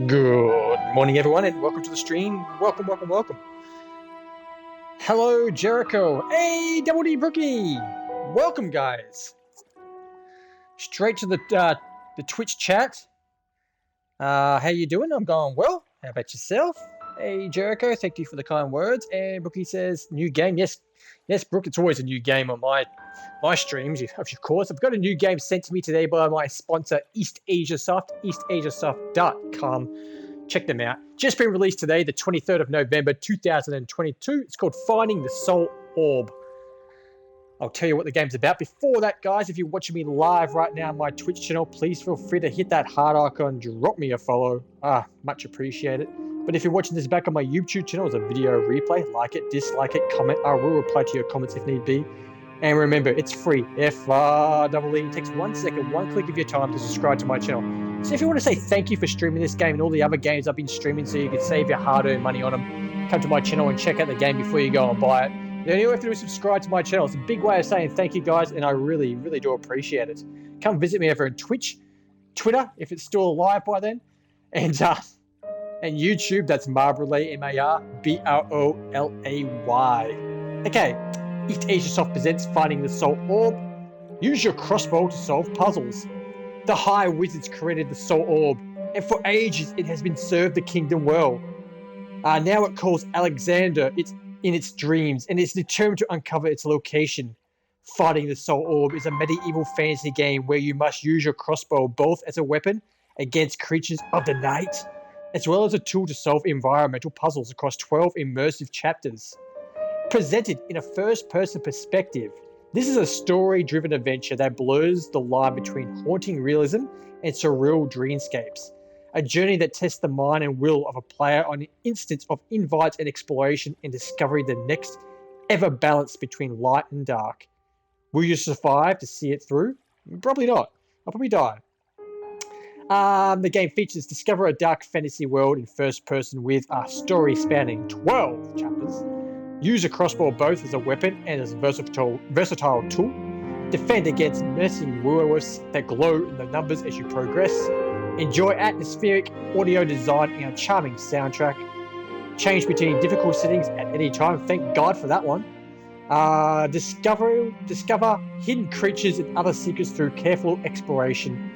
Good morning, everyone, and welcome to the stream. Welcome. Hello, Jericho. Hey, Double D Brookie. Welcome, guys. Straight to the Twitch chat. How you doing? I'm going well. How about yourself? Hey, Jericho. Thank you for the kind words. And Brookie says, new game. Yes, Brooke. It's always a new game on my streams, of course. I've got a new game sent to me today by my sponsor, Eastasiasoft, eastasiasoft.com. Check them out. Just been released today, the 23rd of November, 2022. It's called Finding the Soul Orb. I'll tell you what the game's about. Before that, guys, if you're watching me live right now on my Twitch channel, please feel free to hit that heart icon, drop me a follow. Much appreciated. But if you're watching this back on my YouTube channel as a video replay, like it, dislike it, comment. I will reply to your comments if need be. And remember, it's free. F-R-E-E. It takes 1 second, one click of your time to subscribe to my channel. So if you want to say thank you for streaming this game and all the other games I've been streaming so you can save your hard-earned money on them, come to my channel and check out the game before you go and buy it. The only way you have to do is subscribe to my channel. It's a big way of saying thank you, guys, and I really, really do appreciate it. Come visit me over on Twitch, Twitter, if it's still alive by then, and YouTube, that's Marbrolay, M-A-R-B-R-O-L-A-Y. Okay, Eastasiasoft presents Finding the Soul Orb. Use your crossbow to solve puzzles. The High Wizards created the Soul Orb, and for ages it has been served the kingdom well. Now it calls Alexander in its dreams, and is determined to uncover its location. Finding the Soul Orb is a medieval fantasy game where you must use your crossbow both as a weapon against creatures of the night, as well as a tool to solve environmental puzzles across 12 immersive chapters. Presented in a first-person perspective, this is a story-driven adventure that blurs the line between haunting realism and surreal dreamscapes. A journey that tests the mind and will of a player on an instance of invites and exploration and discovery the next ever balance between light and dark. Will you survive to see it through? Probably not. I'll probably die. The game features discover a dark fantasy world in first person with a story spanning 12 chapters. Use a crossbow both as a weapon and as a versatile tool. Defend against menacing werewolves that glow in the numbers as you progress. Enjoy atmospheric audio design and a charming soundtrack. Change between difficult settings at any time. Thank God for that one. Discover hidden creatures and other secrets through careful exploration.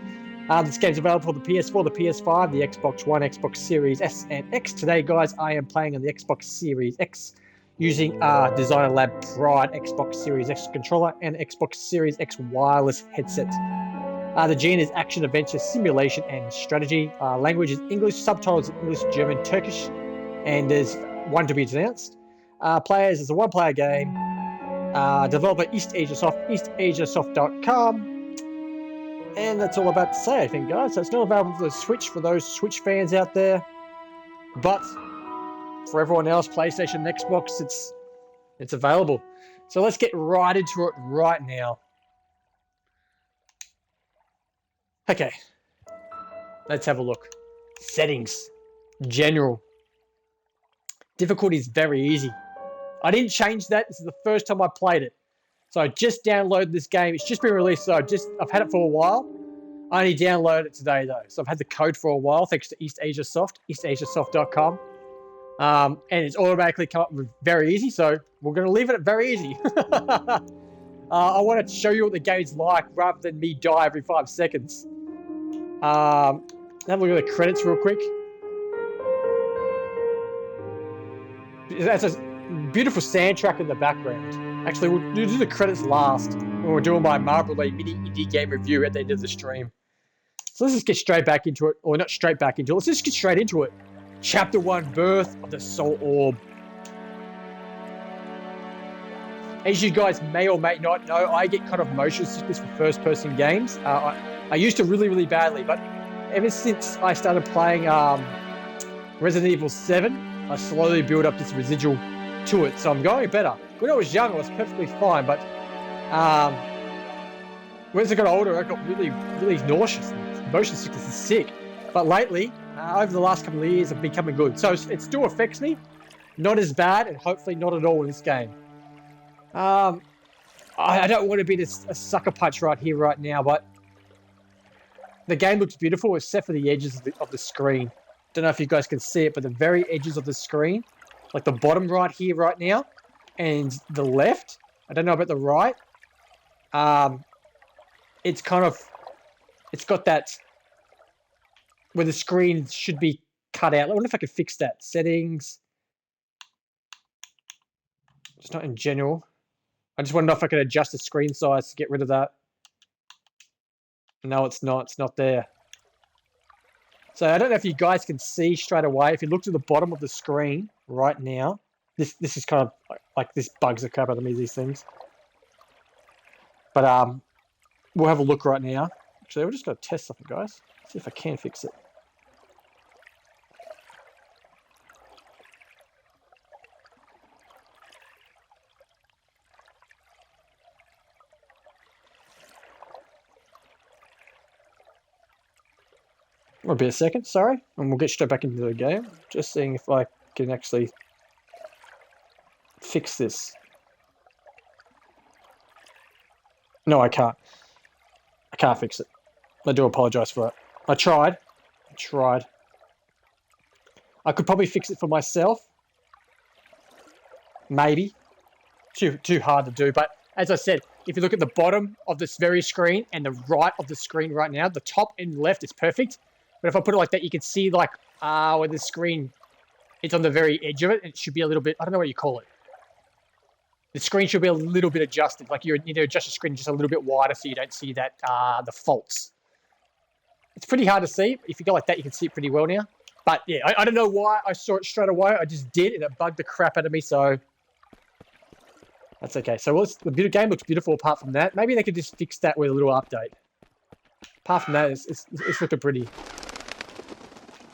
This game's available for the PS4, the PS5, the Xbox One, Xbox Series S and X. Today, guys, I am playing on the Xbox Series X using Designer Lab Pride Xbox Series X controller and Xbox Series X wireless headset. The genre is action, adventure, simulation, and strategy. Language is English, subtitles in English, German, Turkish, and there's one to be announced. Players is a one-player game. Developer Eastasiasoft, eastasiasoft.com. And that's all about to say, I think, guys. So it's not available for the Switch for those Switch fans out there. But for everyone else, PlayStation and Xbox, it's available. So let's get right into it right now. Okay, let's have a look. Settings, general. Difficulty is very easy. I didn't change that. This is the first time I played it. So I just downloaded this game. It's just been released, so I've had it for a while. I only downloaded it today, though. So I've had the code for a while, thanks to Eastasiasoft, eastasiasoft.com. And it's automatically come up with very easy, so we're going to leave it at very easy. I wanted to show you what the game's like rather than me die every 5 seconds. Have a look at the credits real quick. That's a beautiful soundtrack in the background. Actually, we'll do the credits last when we're doing my Marbrolay mini indie game review at the end of the stream. So let's just get straight back into it. Or not straight back into it. Let's just get straight into it. Chapter 1, Birth of the Soul Orb. As you guys may or may not know, I get kind of motion sickness for first-person games. I used to really, really badly, but ever since I started playing Resident Evil 7, I slowly built up this residual to it, so I'm going better. When I was young, I was perfectly fine, but as I got older, I got really, really nauseous. Motion sickness is sick. But lately, over the last couple of years, I've been becoming good. So it still affects me, not as bad, and hopefully not at all in this game. I don't want to be a sucker punch right here, right now, but the game looks beautiful except for the edges of the screen. Don't know if you guys can see it, but the very edges of the screen, like the bottom right here, right now, and the left. I don't know about the right. It's got that where the screen should be cut out. I wonder if I could fix that. Settings. It's not in general. I just want to know if I can adjust the screen size to get rid of that. No, it's not. It's not there. So I don't know if you guys can see straight away. If you look to the bottom of the screen right now, this is kind of like this bugs the crap out of me, these things. But we'll have a look right now. Actually, we're just going to test something, guys. See if I can fix it. Will be a second, sorry, and we'll get straight back into the game. Just seeing if I can actually fix this. No, I can't. I can't fix it. I do apologise for that. I tried. I could probably fix it for myself. Maybe. Too hard to do, but as I said, if you look at the bottom of this very screen and the right of the screen right now, the top and left is perfect. But if I put it like that, you can see like where the screen, it's on the very edge of it. And it should be a little bit, I don't know what you call it. The screen should be a little bit adjusted. Like you need to adjust the screen just a little bit wider so you don't see that, the faults. It's pretty hard to see. If you go like that, you can see it pretty well now. But yeah, I don't know why I saw it straight away. I just did, and it bugged the crap out of me, so that's okay. So the game looks beautiful apart from that. Maybe they could just fix that with a little update. Apart from that, it's looking pretty.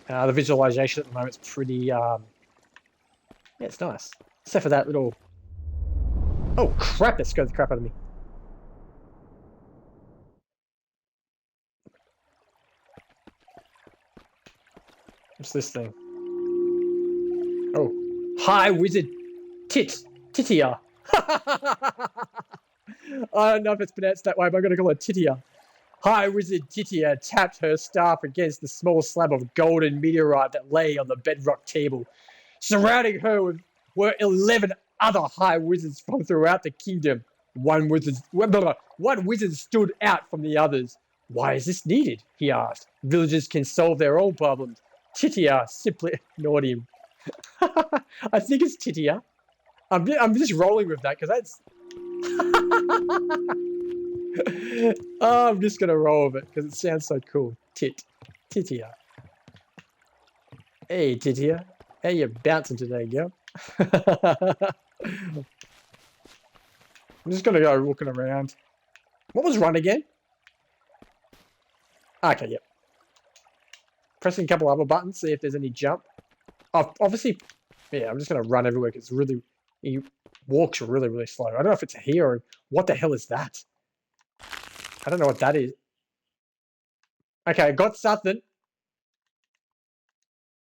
The visualization at the moment is pretty, yeah, it's nice. Except for that little... Oh, crap, that scared the crap out of me. What's this thing? Oh. High Wizard Titia. I don't know if it's pronounced that way, but I'm going to call it Titia. High Wizard Titia tapped her staff against the small slab of golden meteorite that lay on the bedrock table. Surrounding her were 11 other High Wizards from throughout the kingdom. One wizard stood out from the others. Why is this needed? He asked. Villagers can solve their own problems. Titia simply ignored him. I think it's Titia. I'm just rolling with that because that's... Oh, I'm just gonna roll with it because it sounds so cool. Titia. Hey, Titia. How you bouncing today, girl? I'm just gonna go looking around. What was run again? Okay, yep. Pressing a couple other buttons, see if there's any jump. Oh, obviously, yeah, I'm just gonna run everywhere because he walks really, really slow. I don't know if it's a here or what the hell is that? I don't know what that is. Okay, I got something.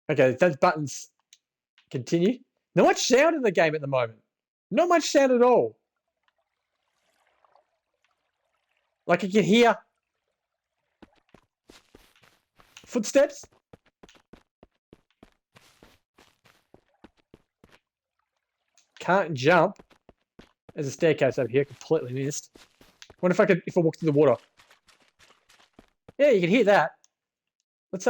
Okay, those buttons continue. Not much sound in the game at the moment. Not much sound at all. Like I can hear footsteps. Can't jump. There's a staircase over here, completely missed. Wonder if I walk through the water. Yeah, you can hear that. Let's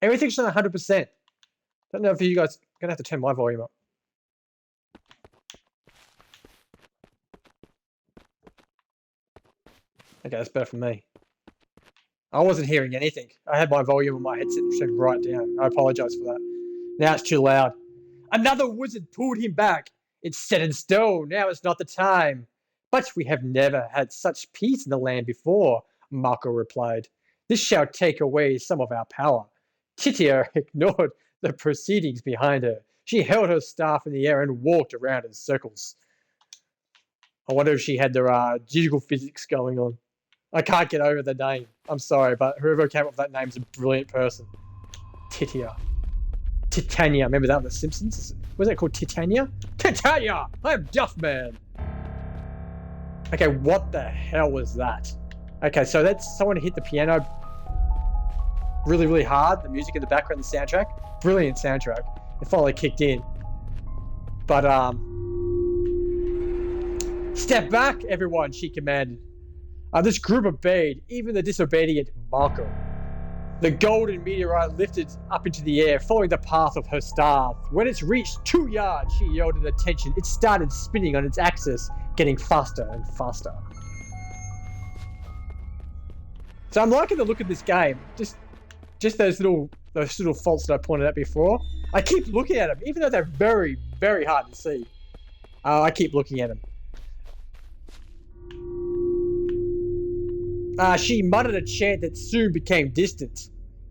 everything's not 100%. Don't know if you guys gonna have to turn my volume up. Okay, that's better for me. I wasn't hearing anything. I had my volume on my headset turned right down. I apologize for that. Now it's too loud. Another wizard pulled him back. It's set in stone. Now is not the time. But we have never had such peace in the land before, Marco replied. This shall take away some of our power. Titia ignored the proceedings behind her. She held her staff in the air and walked around in circles. I wonder if she had their jiggle physics going on. I can't get over the name. I'm sorry, but whoever came up with that name is a brilliant person. Titia. Titania. Remember that on The Simpsons? Was it called Titania? Titania! I'm Duffman! Okay, what the hell was that? Okay, so that's someone hit the piano. really, really hard. The music in the background, the soundtrack, brilliant soundtrack. It finally kicked in. But, step back, everyone, she commanded. This group obeyed, even the disobedient Marco. The golden meteorite lifted up into the air, following the path of her staff. When it's reached 2 yards, she yelled in attention. It started spinning on its axis, getting faster and faster. So I'm liking the look of this game. Just those little faults that I pointed out before. I keep looking at them, even though they're very, very hard to see. I keep looking at them. She muttered a chant that soon became distant.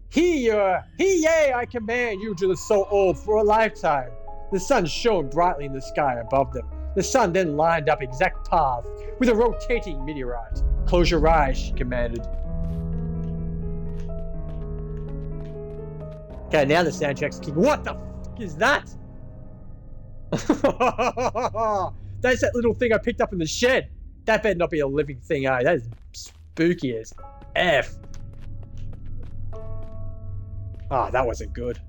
Here, yea, I command you to the soul orb for a lifetime. The sun shone brightly in the sky above them. The sun then lined up exact path with a rotating meteorite. Close your eyes, she commanded. Okay, now the soundtrack's kicking. What the f*** is that? That's that little thing I picked up in the shed. That better not be a living thing, eh? That is spooky as F. Ah, that wasn't good.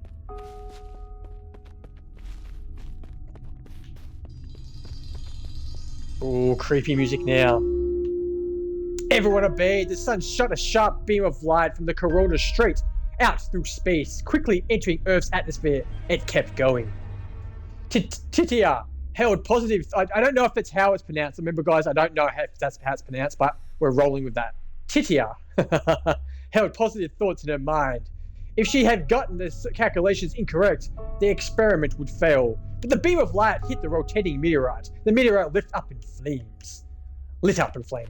Oh, creepy music now. Everyone obeyed. The sun shot a sharp beam of light from the corona straight out through space, quickly entering Earth's atmosphere. It kept going. Titia held positive. I don't know if that's how it's pronounced. Remember, guys, I don't know if that's how it's pronounced, but we're rolling with that. Titia held positive thoughts in her mind. If she had gotten the calculations incorrect, the experiment would fail. But the beam of light hit the rotating meteorite. The meteorite lit up in flames.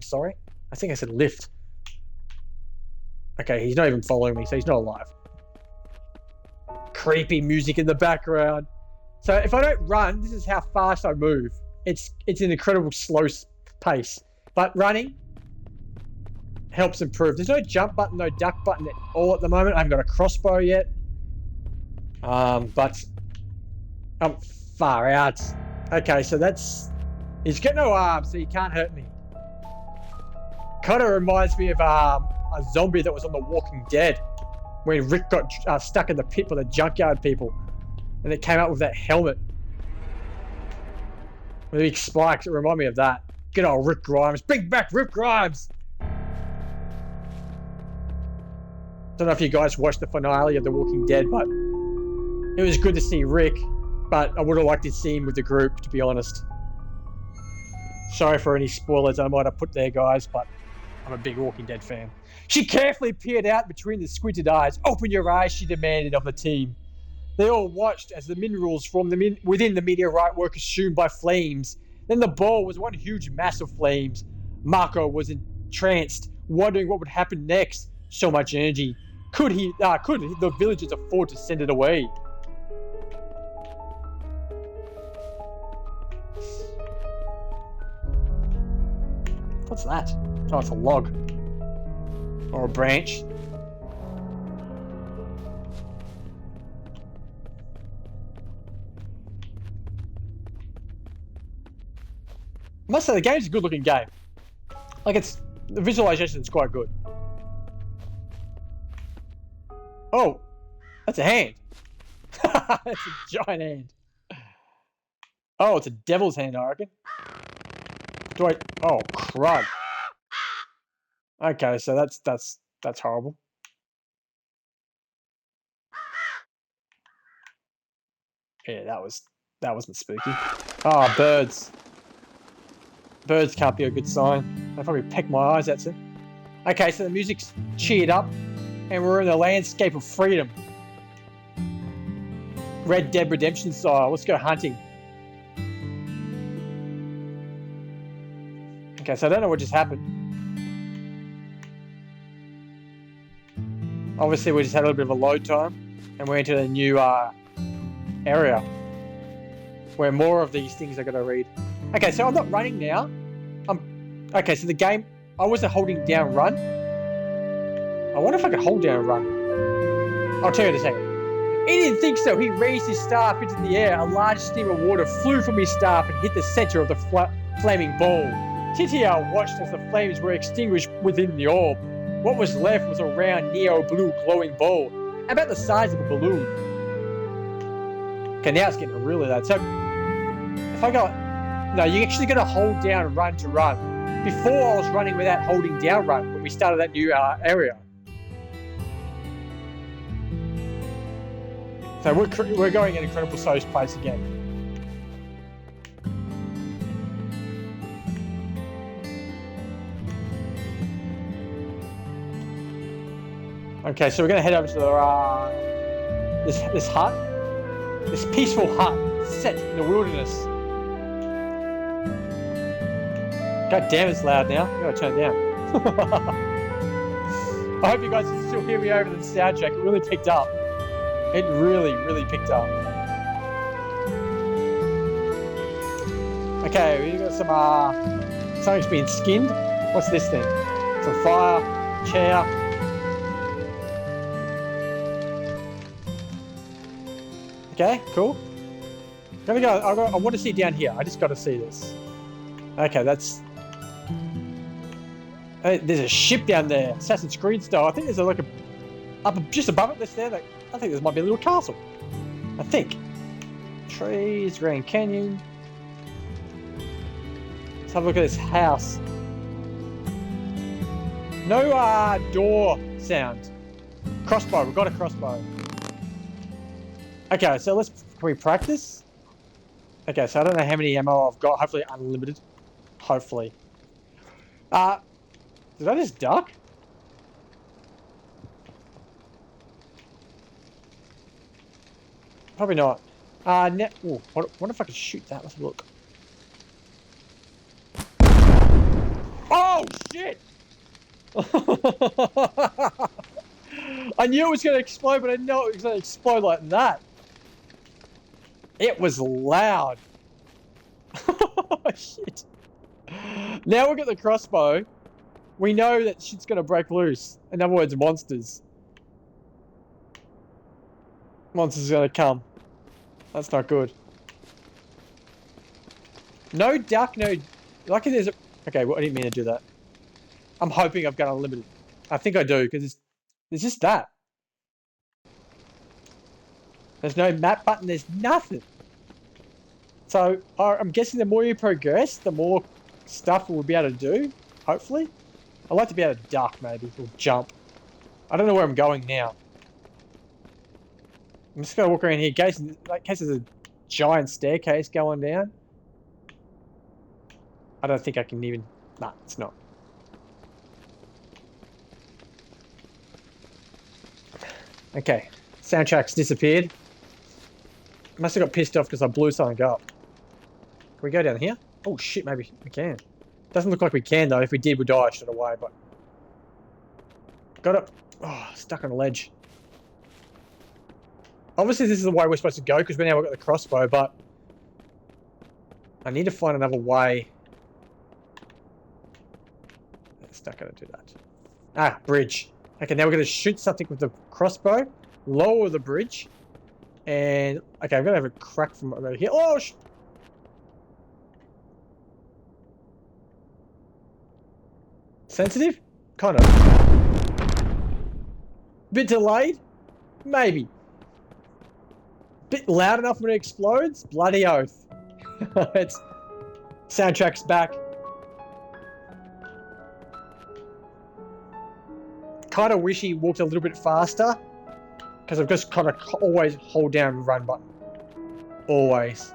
Sorry. I think I said lift. Okay, he's not even following me, so he's not alive. Creepy music in the background. So if I don't run, this is how fast I move. It's an incredible slow pace. But running helps improve. There's no jump button, no duck button at all at the moment. I haven't got a crossbow yet. But I'm far out. Okay, so he's got no arms, so he can't hurt me. Kind of reminds me of a zombie that was on The Walking Dead when Rick got stuck in the pit by the junkyard people, and it came out with that helmet with the big spikes. It reminded me of that. Good old Rick Grimes. Bring back Rick Grimes. Don't know if you guys watched the finale of The Walking Dead, but it was good to see Rick, but I would have liked to see him with the group, to be honest. Sorry for any spoilers I might have put there, guys, but I'm a big Walking Dead fan. She carefully peered out between the squinted eyes. Open your eyes, she demanded of the team. They all watched as the minerals from within the meteorite were consumed by flames. Then the ball was one huge mass of flames. Marco was entranced, wondering what would happen next. So much energy. Could the villagers afford to send it away? What's that? Oh, it's a log. Or a branch. I must say, the game's a good looking game. Like, the visualization is quite good. Oh, that's a hand. That's a giant hand. Oh, it's a devil's hand, I reckon. Oh, crud. Okay, so that's horrible. Yeah, that wasn't spooky. Oh, birds. Birds can't be a good sign. They probably peck my eyes out soon. Okay, so the music's cheered up, and we're in the landscape of freedom. Red Dead Redemption style. Let's go hunting. Okay, so I don't know what just happened. Obviously, we just had a little bit of a load time, and we're into a new area where more of these things are going to read. Okay, so I'm not running now. Okay, so the game, I wasn't holding down run. I wonder if I could hold down run. I'll tell you in a second. He didn't think so. He raised his staff into the air. A large stream of water flew from his staff and hit the center of the flaming ball. Titia watched as the flames were extinguished within the orb. What was left was a round neo-blue glowing ball, about the size of a balloon. Okay, now it's getting really loud. So, if I go... No, you actually got to hold down run to run. Before, I was running without holding down run when we started that new area. So we're going in Incredible So's place again. Okay, so we're going to head over to the, this hut. This peaceful hut set in the wilderness. God damn, it's loud now. I'm going to turn it down. I hope you guys can still hear me over the soundtrack. It really picked up. It really, really picked up. Okay, we got some, something's being skinned. What's this thing? Some fire, chair. Okay, cool. Gonna go. I want to see down here. I just got to see this. Okay, that's. There's a ship down there, Assassin's Creed style. I think there's up just above it. That's there. I think there might be a little castle. I think. Trees, Grand Canyon. Let's have a look at this house. No door sound. Crossbow. We've got a crossbow. Okay, so can we practice? Okay, so I don't know how many ammo I've got. Hopefully unlimited. Hopefully. Did I just duck? Probably not. Ooh, what if I could shoot that? Let's have a look. Oh, shit! I knew it was going to explode, but I didn't know it was going to explode like that. It was loud. Oh, shit. Now we've got the crossbow. We know that shit's going to break loose. In other words, monsters. Monsters are going to come. That's not good. No duck, no... Lucky there's a... Okay, well, I didn't mean to do that. I'm hoping I've got unlimited. I think I do, because it's just that. There's no map button, there's nothing. So, I'm guessing the more you progress, the more stuff we'll be able to do, hopefully. I'd like to be able to duck, maybe, or jump. I don't know where I'm going now. I'm just going to walk around here in case there's a giant staircase going down. I don't think I can even... Nah, it's not. Okay. Soundtrack's disappeared. Must have got pissed off because I blew something up. Can we go down here? Oh shit, maybe we can. Doesn't look like we can though. If we did, we'd die straight away, but... Got it. Oh, stuck on a ledge. Obviously this is the way we're supposed to go because now we've got the crossbow, but... I need to find another way. It's not going to do that. Ah, bridge. Okay, now we're going to shoot something with the crossbow. Lower the bridge. And... Okay, I'm going to have a crack from over here. Oh, sensitive? Kind of. Bit delayed? Maybe. Bit loud enough when it explodes? Bloody oath. It's... Soundtrack's back. Kind of wish he walked a little bit faster. Because I've just kind of always hold down the run button. Always.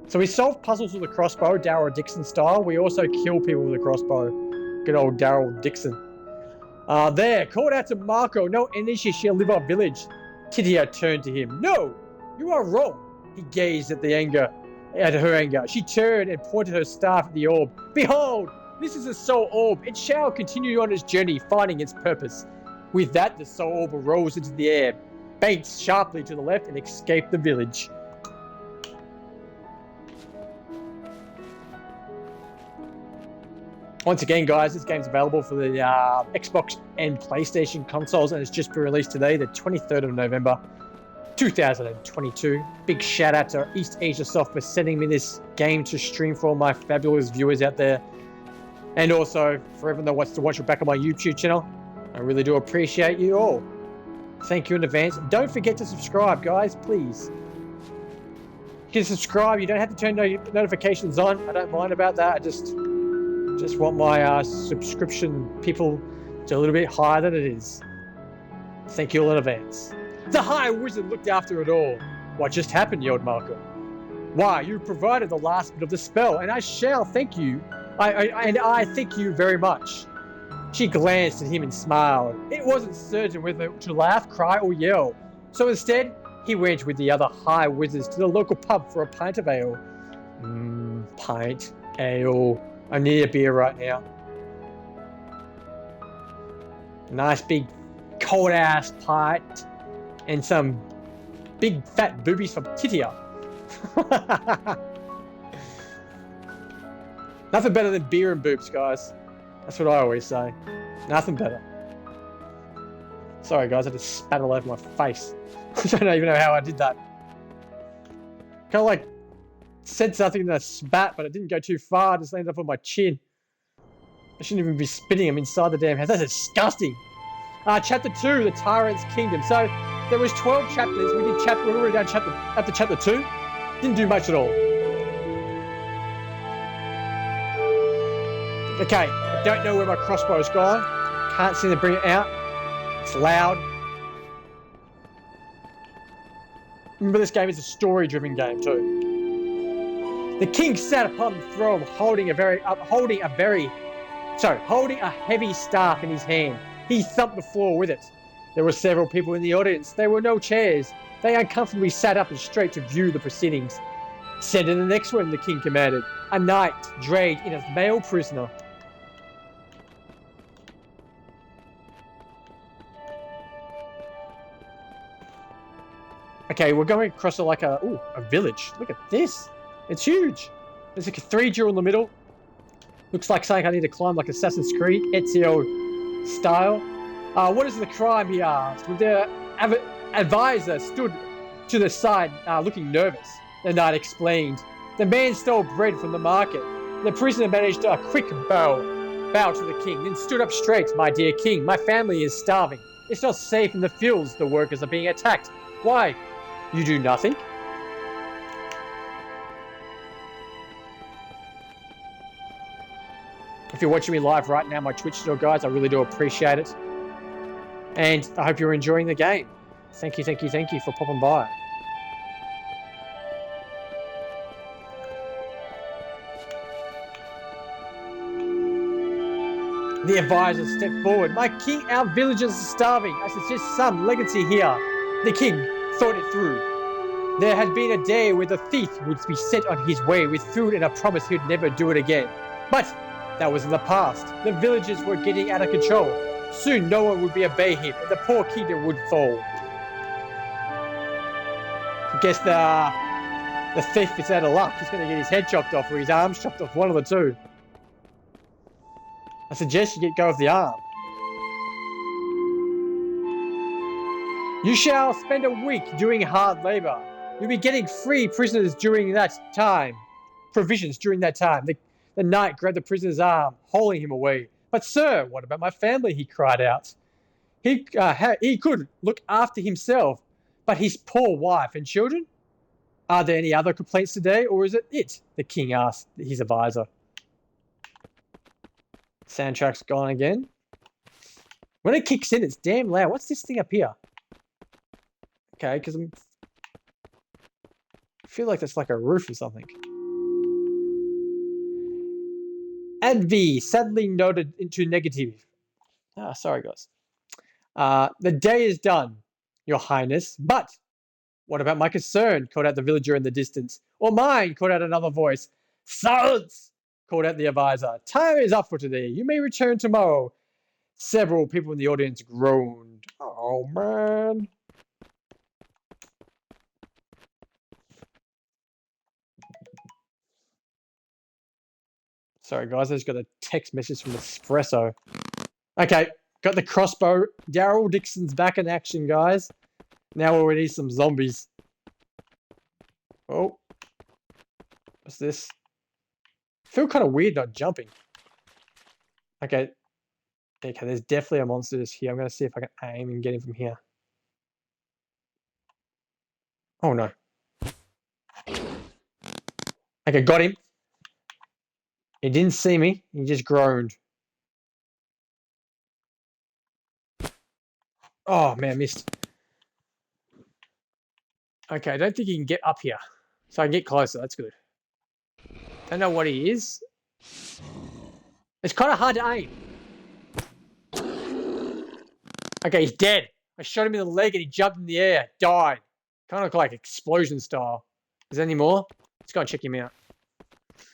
So we solve puzzles with a crossbow, Daryl Dixon style. We also kill people with a crossbow. Good old Daryl Dixon. There, called out to Marco. No energy shall live our village. Titia turned to him. No, you are wrong. He gazed at her anger. She turned and pointed her staff at the orb. Behold, this is a soul orb. It shall continue on its journey, finding its purpose. With that, the soul orb rose into the air, banked sharply to the left, and escaped the village. Once again, guys, this game's available for the Xbox and PlayStation consoles, and it's just been released today, the 23rd of November, 2022. Big shout out to Eastasiasoft for sending me this game to stream for all my fabulous viewers out there. And also, for everyone that wants to watch it back on my YouTube channel, I really do appreciate you all. Thank you in advance. Don't forget to subscribe, guys, please. You can subscribe. You don't have to turn notifications on. I don't mind about that. I just want my subscription people to a little bit higher than it is. Thank you all in advance. The High Wizard looked after it all. What just happened, yelled Malcolm. Why, you provided the last bit of the spell, and I shall thank you. I thank you very much. She glanced at him and smiled. It wasn't certain whether to laugh, cry, or yell. So instead, he went with the other High Wizards to the local pub for a pint of ale. Pint, ale. I need a beer right now. Nice big cold ass pint and some big fat boobies from Titia. Nothing better than beer and boobs, guys. That's what I always say. Nothing better. Sorry, guys, I just spat all over my face. I don't even know how I did that. Kind of like said something and I spat, but it didn't go too far. I just landed up on my chin. I shouldn't even be spitting them inside the damn house. That's disgusting. Chapter 2, The Tyrant's Kingdom. So there was 12 chapters. We were already down after chapter 2. Didn't do much at all. Okay, I don't know where my crossbow's gone. Can't seem to bring it out. It's loud. Remember, this game is a story-driven game too. The king sat upon the throne, holding a heavy staff in his hand. He thumped the floor with it. There were several people in the audience. There were no chairs. They uncomfortably sat up and straight to view the proceedings. Send in the next one, the king commanded. A knight dragged in a male prisoner. Okay, we're going across a village. Look at this. It's huge. There's a cathedral in the middle. Looks like something I need to climb, like Assassin's Creed, Ezio style. What is the crime, he asked. The advisor stood to the side, looking nervous. The knight explained. The man stole bread from the market. The prisoner managed a quick bow to the king, then stood up straight. My dear king, my family is starving. It's not safe in the fields. The workers are being attacked. Why? You do nothing? If you're watching me live right now, my Twitch channel, guys, I really do appreciate it. And I hope you're enjoying the game. Thank you for popping by. The advisor stepped forward. My king, our villagers are starving. I suggest some legacy here. The king thought it through. There had been a day where the thief would be sent on his way with food and a promise he'd never do it again. But that was in the past. The villagers were getting out of control. Soon no one would obey him, and the poor kingdom would fall. I guess the thief is out of luck. He's going to get his head chopped off or his arms chopped off, one of the two. I suggest you go with the arm. You shall spend a week doing hard labor. You'll be getting free prisoners during that time. Provisions during that time. The knight grabbed the prisoner's arm, hauling him away. But sir, what about my family? He cried out. He could look after himself, but his poor wife and children? Are there any other complaints today, or is it? The king asked his advisor. Soundtrack's gone again. When it kicks in, it's damn loud. What's this thing up here? Okay, because I feel like that's like a roof or something. Adv sadly noted into negative. Sorry, guys. The day is done, your highness. But what about my concern? Called out the villager in the distance. Or mine, called out another voice. Silence! Called out the advisor. Time is up for today. You may return tomorrow. Several people in the audience groaned. Oh, man. Sorry, guys. I just got a text message from Espresso. Okay. Got the crossbow. Daryl Dixon's back in action, guys. Now we need some zombies. Oh. What's this? I feel kind of weird not jumping. Okay. Okay, there's definitely a monster just here. I'm going to see if I can aim and get him from here. Oh, no. Okay, got him. He didn't see me. He just groaned. Oh, man, missed. Okay, I don't think he can get up here. So I can get closer. That's good. Don't know what he is. It's kind of hard to aim. Okay, he's dead. I shot him in the leg and he jumped in the air. Died. Kind of like explosion style. Is there any more? Let's go and check him out.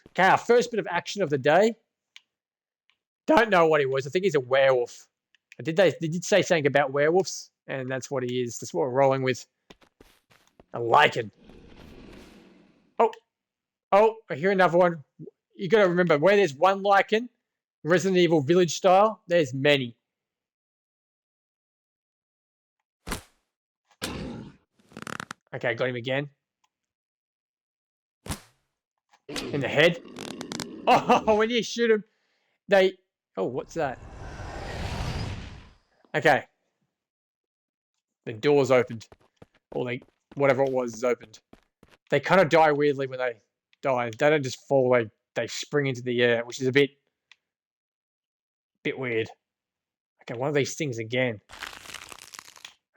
Okay, our first bit of action of the day. Don't know what he was. I think he's a werewolf. They did say something about werewolves, and that's what he is. That's what we're rolling with. A lichen. Oh, I hear another one. You got to remember, where there's one lichen, Resident Evil Village style, there's many. Okay, got him again. In the head. Oh, when you shoot him, they... Oh, what's that? Okay. The door's opened. Or whatever it was is opened. They kind of die weirdly when they die. They don't just fall, they spring into the air, which is a bit weird. Okay, one of these things again.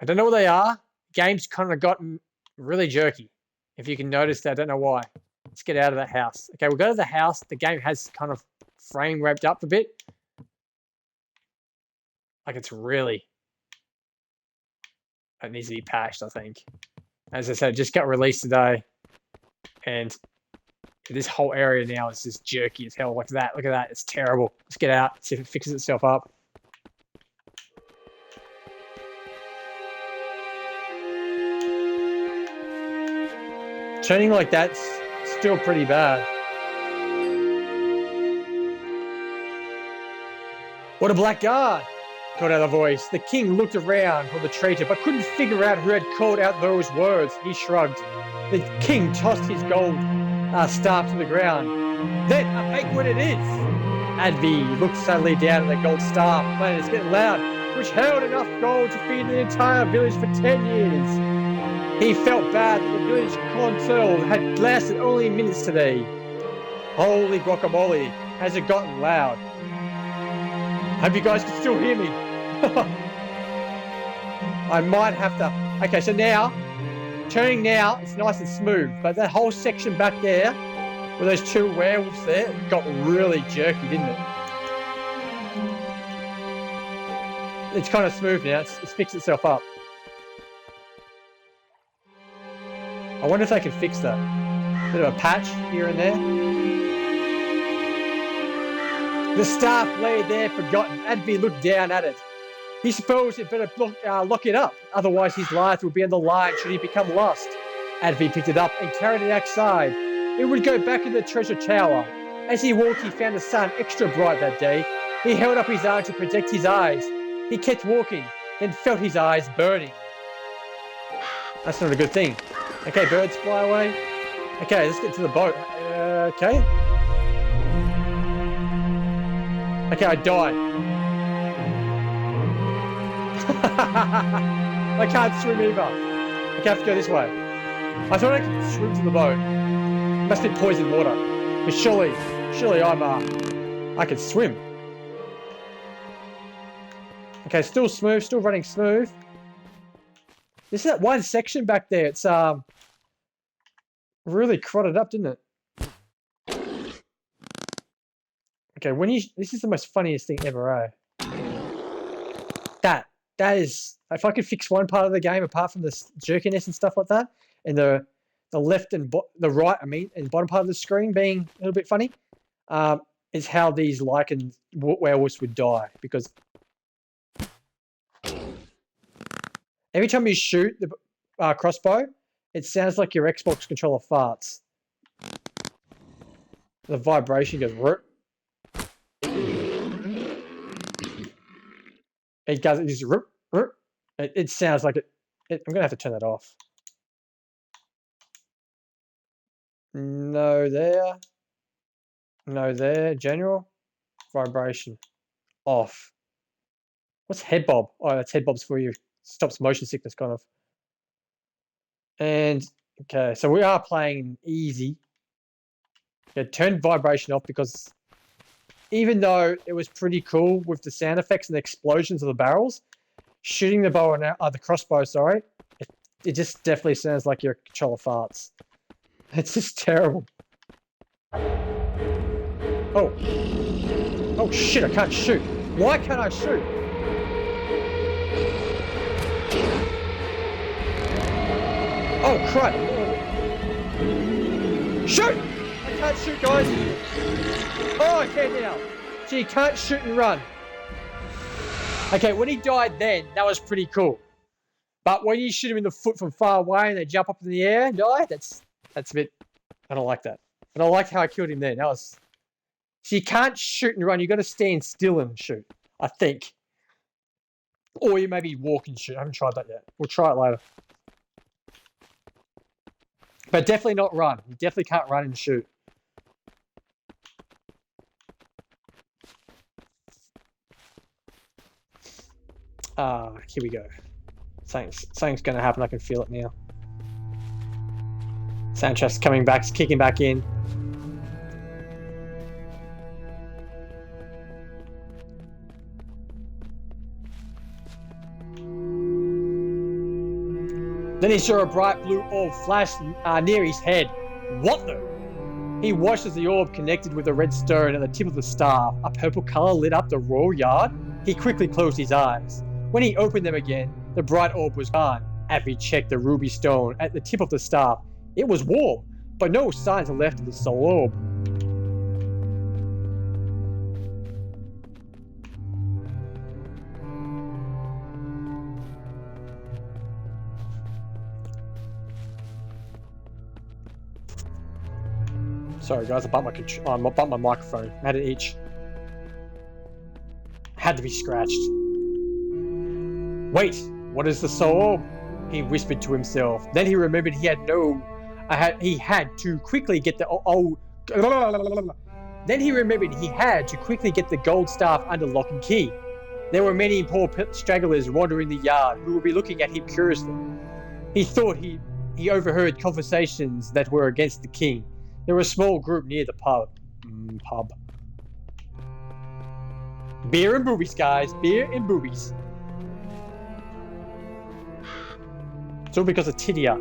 I don't know what they are. Game's kind of gotten really jerky. If you can notice that, I don't know why. Let's get out of that house. Okay, we'll go to the house. The game has kind of frame wrapped up a bit. Like it's really... It needs to be patched, I think. As I said, it just got released today. And this whole area now is just jerky as hell. Like that. Look at that. It's terrible. Let's get out. See if it fixes itself up. Turning like that's still pretty bad. What a blackguard! Called out a voice. The king looked around for the traitor, but couldn't figure out who had called out those words. He shrugged. The king tossed his gold staff to the ground. Then I make what it is. Advi looked sadly down at the gold staff, playing it's getting loud, which held enough gold to feed the entire village for 10 years. He felt bad that the village console had lasted only minutes today. Holy guacamole, has it gotten loud? Hope you guys can still hear me. I might have to... Okay, so now, turning now, it's nice and smooth, but that whole section back there, with those two werewolves there, it got really jerky, didn't it? It's kind of smooth now, it's fixed itself up. I wonder if they can fix that. Bit of a patch here and there. The staff lay there forgotten. Advi looked down at it. He supposed he'd better lock it up, otherwise his life would be on the line should he become lost. Advi picked it up and carried it outside. It would go back in the treasure tower. As he walked, he found the sun extra bright that day. He held up his arm to protect his eyes. He kept walking, then felt his eyes burning. That's not a good thing. Okay, birds, fly away. Okay, let's get to the boat. Okay. Okay, I died. I can't swim either. Okay, I have to go this way. I thought I could swim to the boat. Must be poisoned water. But surely I could swim. Okay, still smooth, still running smooth. This is that one section back there. It's really crowded up, didn't it? Okay, this is the most funniest thing ever, eh? That is, if I could fix one part of the game apart from this jerkiness and stuff like that, and the left and the right, and bottom part of the screen being a little bit funny, is how these lichen werewolves would die, because every time you shoot the crossbow, it sounds like your Xbox controller farts. The vibration goes... It does. It just... It sounds like it... I'm going to have to turn that off. No there. No there. General. Vibration. off. What's head bob? Oh, that's head bob's for you. Stops motion sickness, kind of. And okay, so we are playing easy. Yeah, turn vibration off because even though it was pretty cool with the sound effects and the explosions of the barrels, shooting the bow and the crossbow, sorry, it just definitely sounds like your controller farts. It's just terrible. Oh. Oh shit, I can't shoot. Why can't I shoot? Oh crap. Shoot! I can't shoot, guys. Oh, I can now. So you can't shoot and run. Okay, when he died then, that was pretty cool. But when you shoot him in the foot from far away and they jump up in the air and die, that's a bit... I don't like that. And I liked how I killed him then. That was... So you can't shoot and run. You've got to stand still and shoot, I think. Or you maybe walk and shoot. I haven't tried that yet. We'll try it later. But definitely not run. You definitely can't run and shoot. Here we go. Something's going to happen. I can feel it now. Sanchez's coming back, kicking back in. Then he saw a bright blue orb flash near his head. What the? He watched as the orb connected with a red stone at the tip of the staff. A purple colour lit up the royal yard. He quickly closed his eyes. When he opened them again, the bright orb was gone. Avi checked the ruby stone at the tip of the staff. It was warm, but no signs were left of the soul orb. Sorry guys, I bumped my microphone. I had it itch. Had to be scratched. Wait, what is the soul orb? He whispered to himself. Then he remembered he had to quickly get the Then he remembered he had to quickly get the gold staff under lock and key. There were many poor stragglers wandering the yard who would be looking at him curiously. He thought he overheard conversations that were against the king. There was a small group near the pub. Beer and boobies, guys. Beer and boobies. It's all because of Tidia.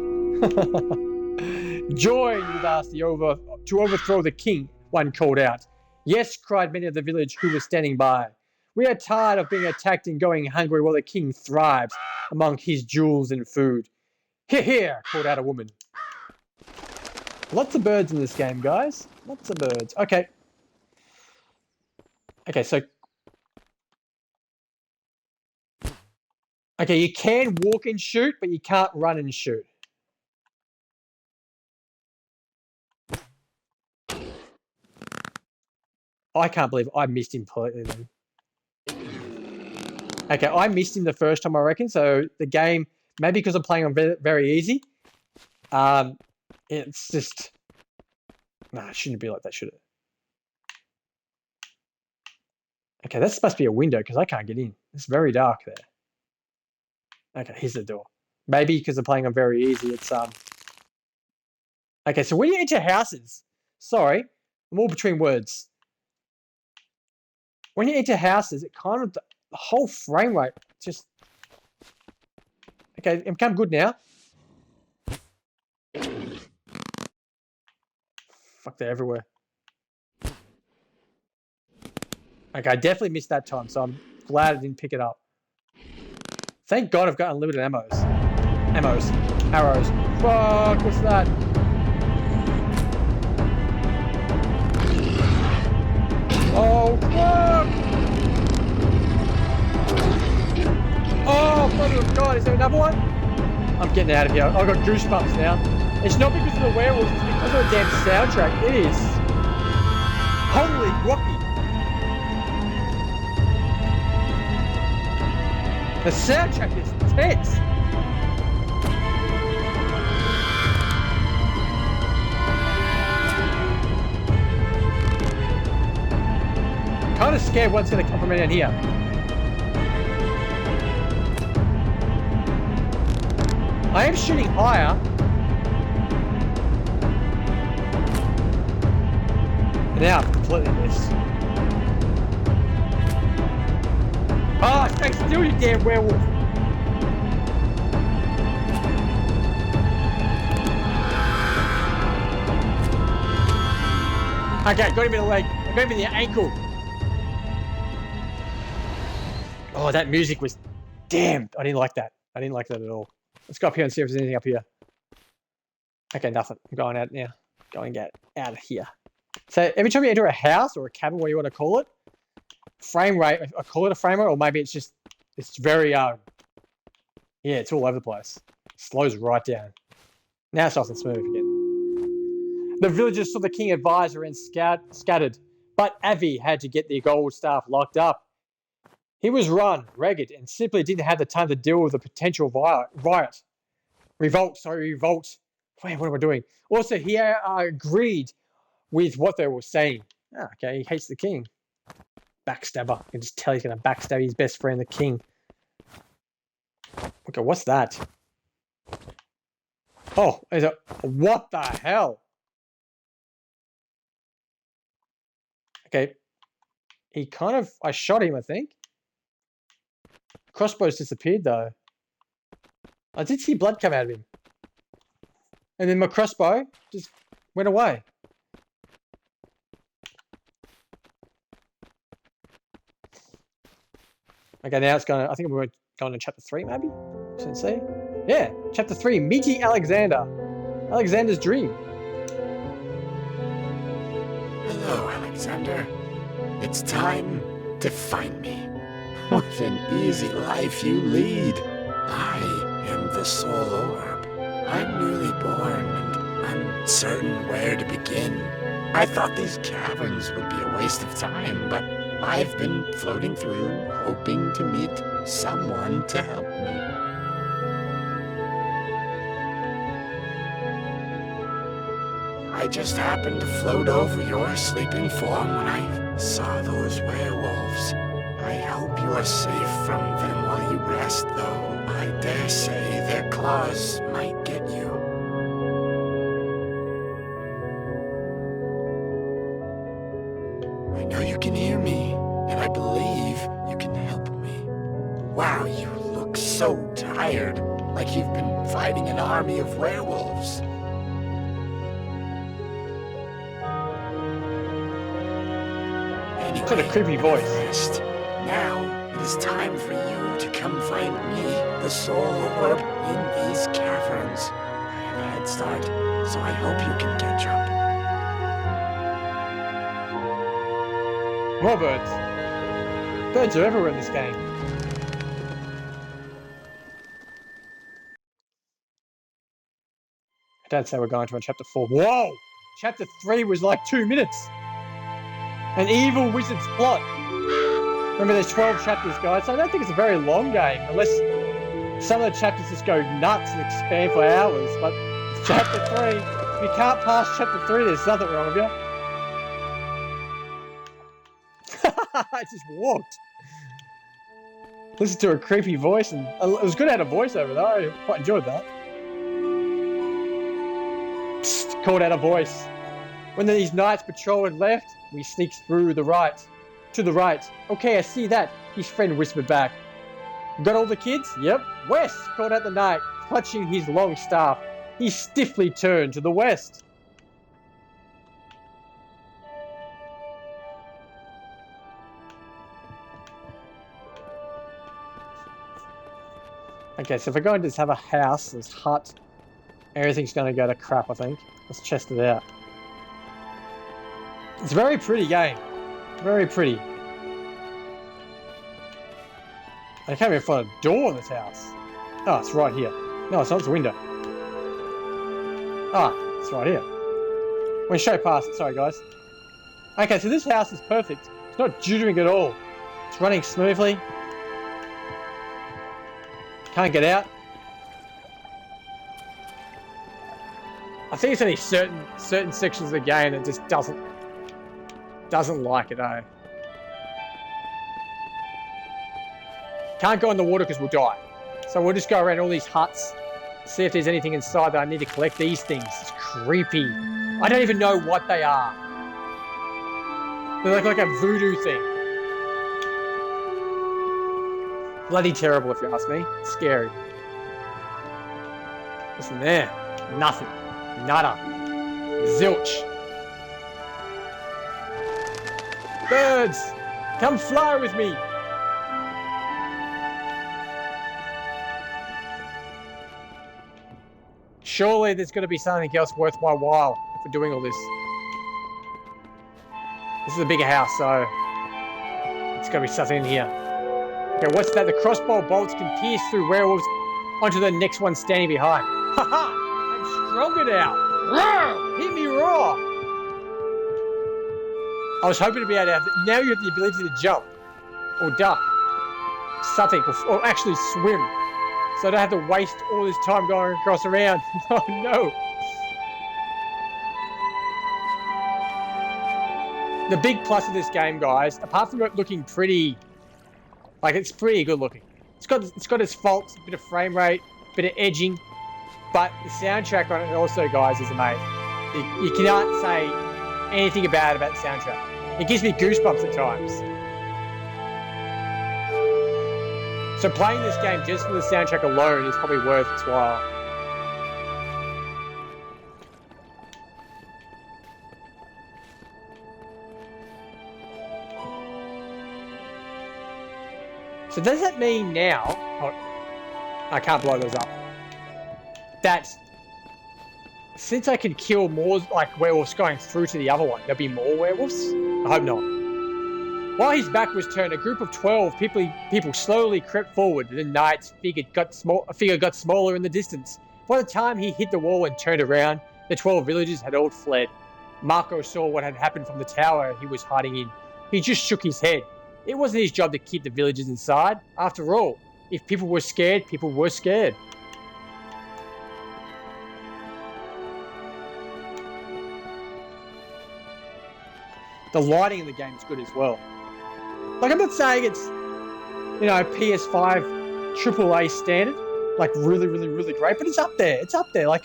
Join with us to overthrow the king, one called out. Yes, cried many of the village who were standing by. We are tired of being attacked and going hungry while the king thrives among his jewels and food. Hear, hear, called out a woman. Lots of birds in this game, guys. Lots of birds. Okay. Okay, so... Okay, you can walk and shoot, but you can't run and shoot. I can't believe I missed him completely then. Okay, I missed him the first time, I reckon, so the game, maybe because I'm playing on very easy, it's just... Nah, it shouldn't be like that, should it? Okay, that's supposed to be a window because I can't get in. It's very dark there. Okay, here's the door. Maybe because I'm playing on very easy, it's... Okay, so when you enter houses... Sorry, I'm all between words. When you enter houses, it kind of... The whole frame rate just... Okay, I'm kind of good now. Fuck, they're everywhere. Okay, I definitely missed that time, so I'm glad I didn't pick it up. Thank God I've got unlimited ammos. Arrows. Fuck, what's that? Oh, fuck! Oh, mother of God, is there another one? I'm getting out of here. I've got goosebumps now. It's not because of the werewolves, it's because of the damn soundtrack. It is. Holy rocky. The soundtrack is tense. Kind of scared what's going to come from down here. I am shooting higher. Now I've completely missed. Oh, stay still, you damn werewolf! Okay, got him in the leg. I got him in the ankle. Oh, that music was... Damn, I didn't like that. I didn't like that at all. Let's go up here and see if there's anything up here. Okay, nothing. I'm going out now. Going out of here. So every time you enter a house or a cabin, what you want to call it, frame rate, I call it a frame rate, or maybe it's just, it's very, yeah, it's all over the place. Slows right down. Now it's nice and smooth again. The villagers saw the king advisor and scattered, but Avi had to get the gold staff locked up. He was run, ragged, and simply didn't have the time to deal with the potential riot. Revolt. Wait, what am I doing? Also, he agreed with what they were saying. Oh, okay, he hates the king. Backstabber. You can just tell he's going to backstab his best friend, the king. Okay, what's that? Oh, what the hell? Okay. He kind of... I shot him, I think. Crossbow's disappeared, though. I did see blood come out of him. And then my crossbow just went away. Okay, now it's going to... I think we're going to chapter 3, maybe? Shouldn't see. Yeah, chapter 3. Meeting Alexander. Alexander's dream. Hello, Alexander. It's time to find me. What an easy life you lead. I am the Soul Orb. I'm newly born and uncertain where to begin. I thought these caverns would be a waste of time, but I've been floating through, hoping to meet someone to help me. I just happened to float over your sleeping form when I saw those werewolves. I hope you are safe from them while you rest, though I dare say their claws might get you. I know you can hear me, and I believe you can help me. Wow, you look so tired, like you've been fighting an army of werewolves. What a creepy voice. Rest. Now it is time for you to come find me, the Soul Orb, in these caverns. I have a head start, so I hope you can catch up. More birds. Birds are everywhere in this game. Dad said we're going to chapter 4. Whoa! Chapter 3 was like 2 minutes. An evil wizard's plot. Remember, there's 12 chapters, guys, so I don't think it's a very long game, unless some of the chapters just go nuts and expand for hours, but it's chapter 3. If you can't pass chapter 3, there's nothing wrong with you. I just walked. Listen to a creepy voice, and it was good to have a voiceover, though. I quite enjoyed that. Psst, called out a voice. When these knights patrol had left, we sneaked through the right. To the right. Okay, I see that, his friend whispered back. Got all the kids? Yep. West, called out the knight, clutching his long staff. He stiffly turned to the west. Okay, so if we're going to just have a house, this hut, everything's going to go to crap, I think. Let's chest it out. It's a very pretty game. Very pretty. I can't even find a door in this house. Oh, it's right here. No, it's not. It's a window. Ah, it's right here. Went straight past it. Sorry, guys. Okay, so this house is perfect. It's not jittering at all. It's running smoothly. Can't get out. I think it's only certain sections of the game that just doesn't like it, eh? Can't go in the water because we'll die. So we'll just go around all these huts, see if there's anything inside that I need to collect these things. It's creepy. I don't even know what they are. They're like a voodoo thing. Bloody terrible if you ask me. It's scary. What's in there? Nothing. Nada. Zilch. Birds! Come fly with me! Surely there's got to be something else worth my while for doing all this. This is a bigger house, so it's got to be something in here. Okay, what's that? The crossbow bolts can pierce through werewolves onto the next one standing behind. Haha! I'm stronger now! Roar! Hit me raw! I was hoping to be able to have... Now you have the ability to jump. Or duck. Something. Or actually swim. So I don't have to waste all this time going across around. Oh no! The big plus of this game, guys, apart from it looking pretty... Like, it's pretty good looking. It's got its faults, a bit of frame rate, a bit of edging. But the soundtrack on it also, guys, is amazing. You cannot say anything bad about the soundtrack. It gives me goosebumps at times. So playing this game just for the soundtrack alone is probably worth its while. So does that mean now... Oh, I can't blow those up. That since I can kill more like werewolves going through to the other one, there'll be more werewolves? I hope not. While his back was turned, a group of 12 people slowly crept forward. The knight's figure got smaller in the distance. By the time he hit the wall and turned around, the 12 villagers had all fled. Marco saw what had happened from the tower he was hiding in. He just shook his head. It wasn't his job to keep the villagers inside. After all, if people were scared, people were scared. The lighting in the game is good as well. Like, I'm not saying it's, you know, PS5 AAA standard, like really, really, really great, but it's up there. It's up there. Like,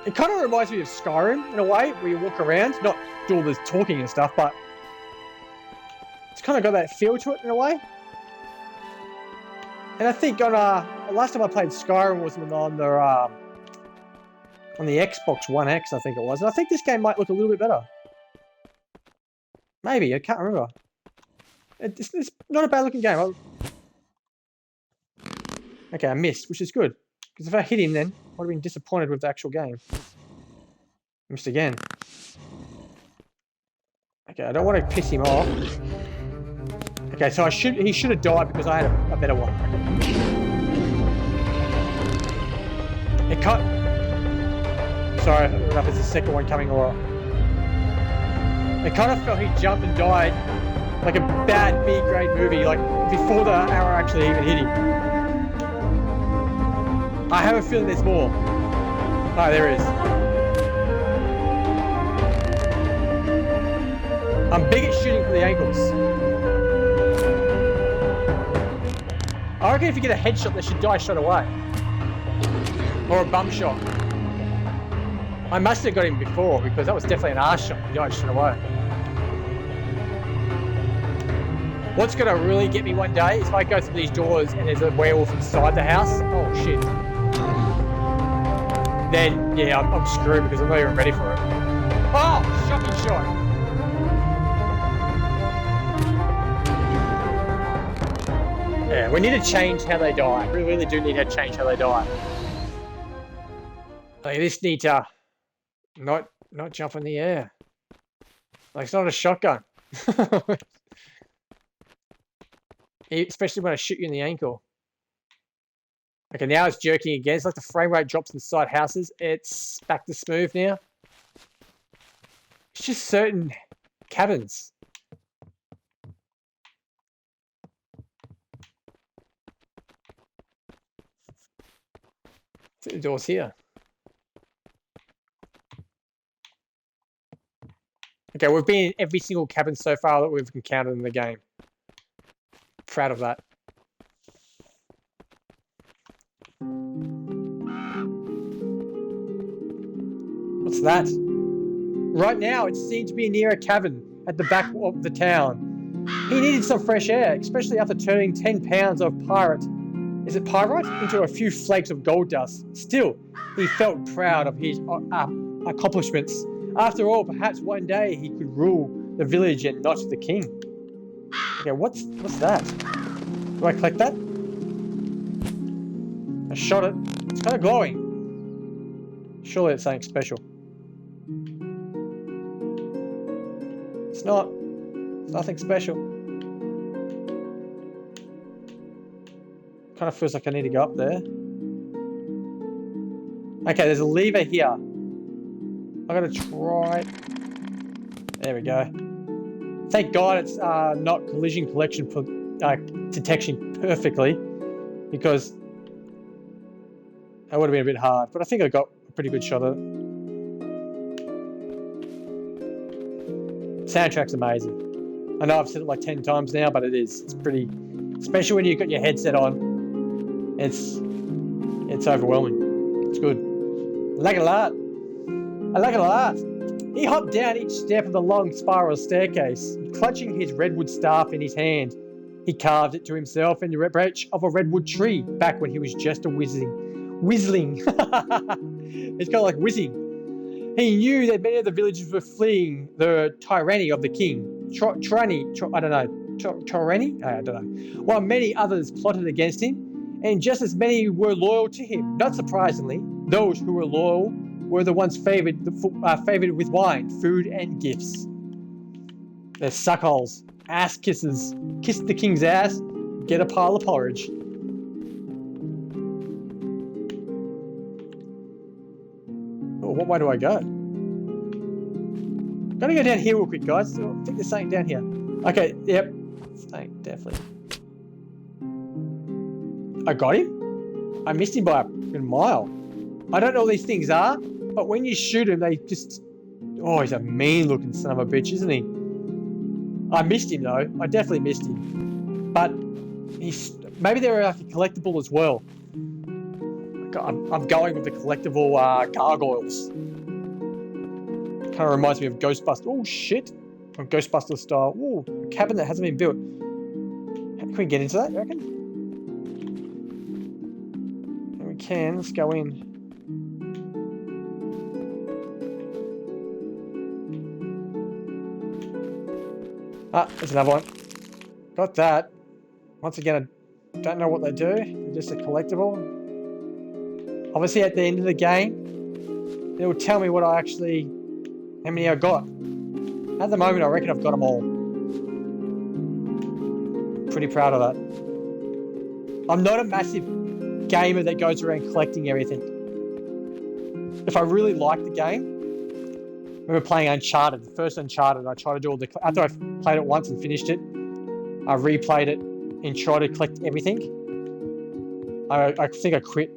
it kind of reminds me of Skyrim in a way, where you walk around, not do all this talking and stuff, but it's kind of got that feel to it in a way. And I think on last time I played Skyrim was on the Xbox One X, I think it was, and I think this game might look a little bit better. Maybe, I can't remember. It's not a bad looking game. Okay, I missed, which is good. Because if I hit him then, I would have been disappointed with the actual game. Missed again. Okay, I don't want to piss him off. Okay, so he should have died because I had a better one. It cut. Sorry, I don't know if it's the second one coming or... It kind of felt he jumped and died like a bad B-grade movie, like before the arrow actually even hit him. I have a feeling there's more. Oh, there is. I'm big at shooting for the ankles. I reckon if you get a headshot, they should die straight away. Or a bum shot. I must have got him before, because that was definitely an arse shot. He died straight away. What's going to really get me one day is if I go through these doors and there's a werewolf inside the house. Oh, shit. Then, yeah, I'm screwed because I'm not even ready for it. Oh, shocking shot. Yeah, we need to change how they die. We really do need to change how they die. Like, this need to not jump in the air. Like, it's not a shotgun. Especially when I shoot you in the ankle. Okay, now it's jerking again. It's like the frame rate drops inside houses. It's back to smooth now. It's just certain cabins. The door's here. Okay, we've been in every single cabin so far that we've encountered in the game. Proud of that. What's that? Right now, it seemed to be near a cavern at the back of the town. He needed some fresh air, especially after turning 10 pounds of pyrite into a few flakes of gold dust. Still, he felt proud of his accomplishments. After all, perhaps one day he could rule the village and not the king. Okay, what's that? Do I collect that? I shot it. It's kind of glowing. Surely it's something special. It's not. It's nothing special. Kind of feels like I need to go up there. Okay, there's a lever here. I'm gonna try. There we go. Thank God it's not collision collection detection perfectly, because that would have been a bit hard. But I think I got a pretty good shot at it. Soundtrack's amazing. I know I've said it like 10 times now, but it is. It's pretty, especially when you've got your headset on. It's overwhelming. It's good. I like it a lot. I like it a lot. He hopped down each step of the long spiral staircase, clutching his redwood staff in his hand. He carved it to himself in the branch of a redwood tree back when he was just a whistling. It's kind of like whizzing. He knew that many of the villagers were fleeing the tyranny of the king. Tyranny? I don't know. While many others plotted against him, and just as many were loyal to him. Not surprisingly, those who were loyal were the ones favored with wine, food, and gifts. They're suckholes, ass kissers. Kiss the king's ass, get a pile of porridge. Oh, what way do I go? Gotta go down here real quick, guys. I think there's something down here. Okay, yep. Something, definitely. I got him? I missed him by a mile. I don't know what these things are, but when you shoot him, they just... Oh, he's a mean-looking son of a bitch, isn't he? I missed him, though. I definitely missed him. But he's... Maybe they're like a collectible as well. I'm going with the collectible gargoyles. Kind of reminds me of Ghostbusters. Oh, shit. From Ghostbusters style. Oh, a cabin that hasn't been built. Can we get into that, you reckon? And we can. Let's go in. Ah, there's another one. Got that. Once again, I don't know what they do. They're just a collectible. Obviously, at the end of the game, it will tell me what how many I got. At the moment, I reckon I've got them all. Pretty proud of that. I'm not a massive gamer that goes around collecting everything. If I really like the game, we were playing Uncharted, the first Uncharted. I tried to do all after I played it once and finished it, I replayed it and tried to collect everything. I think I quit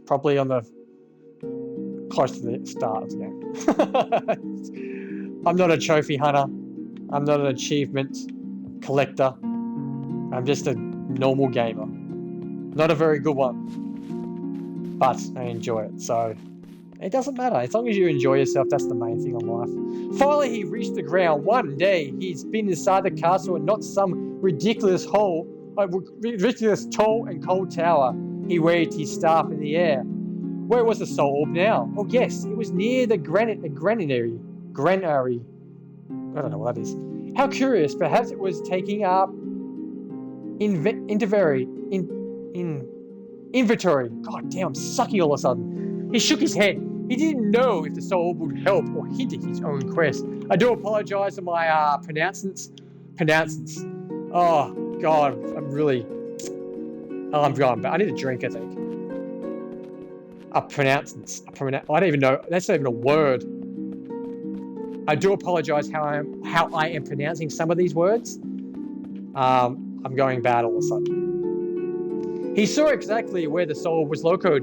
probably on the close to the start of the game. I'm not a trophy hunter. I'm not an achievement collector. I'm just a normal gamer. Not a very good one, but I enjoy it. So it doesn't matter. As long as you enjoy yourself, that's the main thing in life. Finally, he reached the ground. One day, he's been inside the castle and not some ridiculous tall and cold tower. He waved his staff in the air. Where was the soul orb now? Oh yes, it was near the granary. Granary. I don't know what that is. How curious. Perhaps it was taking up inventory. God damn, I'm sucking all of a sudden. He shook his head. He didn't know if the soul orb would help or hinder his own quest. I do apologize for my pronouncements. Oh God, I'm gone, but I need a drink, I think. I don't even know. That's not even a word. I do apologize how I am pronouncing some of these words. I'm going bad all of a sudden. He saw exactly where the soul was located